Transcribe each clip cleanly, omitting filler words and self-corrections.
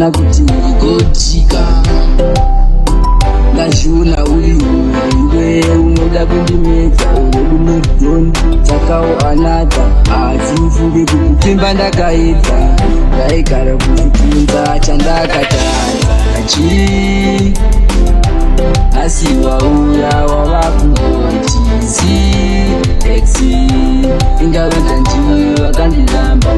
Naona kuti gotika Nashuna iwe unoda kundimedza Unodu mudhoni takao anata Atifunge kukutimba ndakaedza Ndaigara kuchitunza chandakataza Chii asiwa uya wavakugochizi Exi ingawenda ndiwe wakandilamba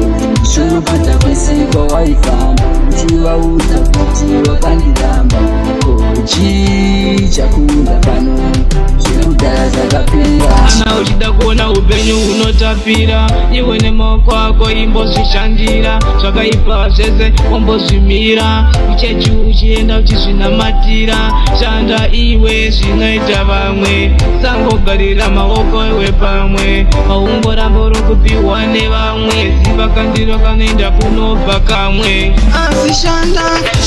Shuru pata kwesikwa waifamba Uchiwauza kuti wakandilamba Kochi chakunda pano Chekudara zakapira Ana uchida kuona upenyu unotapira Iwe nemaoko ako imbozvishandira Zvakaipa zvese wombozvimira Uchechi uchienda uchizvinamatira Shanda iwe zvinoita vamwe Sangogarira maoko ewe pamwe Maungoramba uri kupiwa nevamwe Ziva kandiro kanoenda kunobva kamwe Asi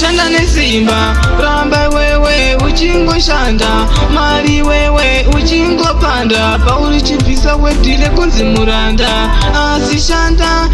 shanda nesimba Ramba wewe uchingoshanda Mari wewe uchingopanda Pauri chibvisa wedhile kunzi muranda Asi shanda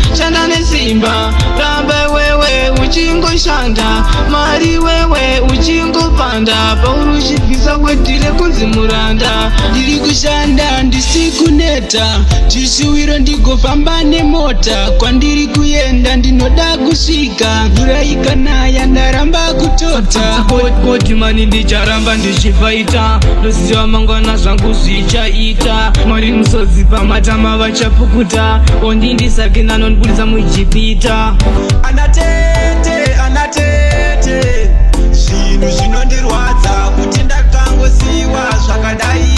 nesimba Ramba wewe uchingoshanda Mari wewe uchingopanda Pauri chibvisa wedhile kunzi muranda Ndiri kushanda ndisikuneta Chishuwiro ndigofamba nemota Kwandiri kuenda ndinoda kusvika Mvura ikanaya ndaramba kutota Koti mani ndicharamba ndichifaita Ndoziva mangwana zvangu zvichaita Mwari musodzipa matama vachapukuta Ondindisake nanondibudisa mujipita Anatete Zvinhu zvinondirwadza kuti ndakangosiwa zvakadai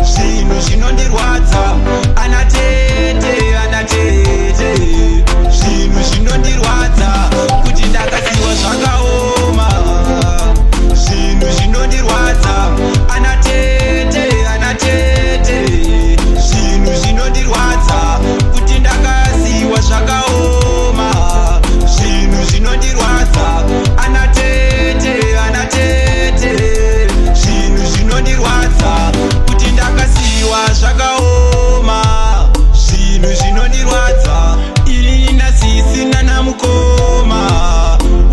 Zvinhu zvinondirwadza Anatete Zvinhu zvinondirwadza kuti ndakasiwa zvakaoma Zvinhu zvinondirwadza Anatete Zvinhu zvinondirwadza kuti ndakasiwa zvakaoma Zvinhu zvinondirwadza Anatete Zvinhu zvinondirwadza kuti ndakasiwa zvakaoma Zvinhu zvinondirwadza Irina sisina namukoma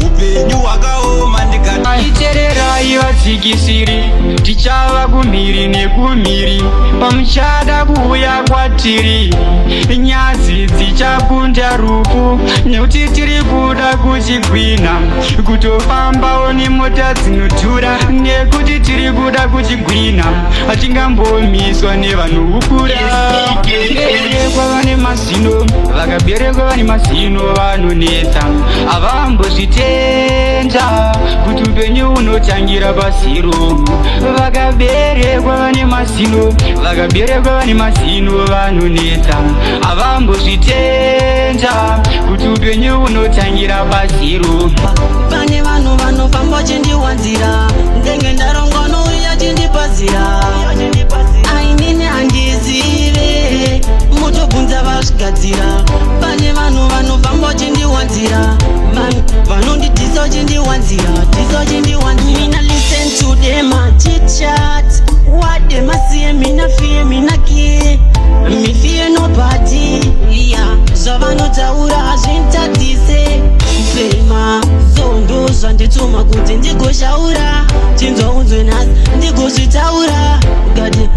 Upenyu hwakaoma Aitererai vadzikisiri Tichava kumhiri nekumhiri Pamuchada kuuya kwatiri Nyadzi dzichakunda rufu Nekuti tiri kuda kuchigwina Kutofambawo nemota dzinodhura Nekuti tiri kuda kuchigwina Hatingambomiswa nevanhukura Vakaberekwa vane mazino Vakaberekwa vane mazino vanonetsa Havambozvitenda Kuti upenyu unotangira pasiro Vakaberekwa vane mazino Vakaberekwa vane mazino vanonetsa Havambozvitenda Kuti upenyu unotangira pasiro Pane vanhu vanofamba vachindiwanzira Ndenge ndarongwa nouya achindipazira Ainini handizive Motobvunza vasvigadzira Pane vanhu vanofamba vachindiwanzira Vanondidhisa vachindiwanzira Mina listen to them a chit chat What them a say, mina fear, mina care Me fear no wakandituma kuti ndigoshaura chinzwa unzwe nhasi ndigozvitaura ukati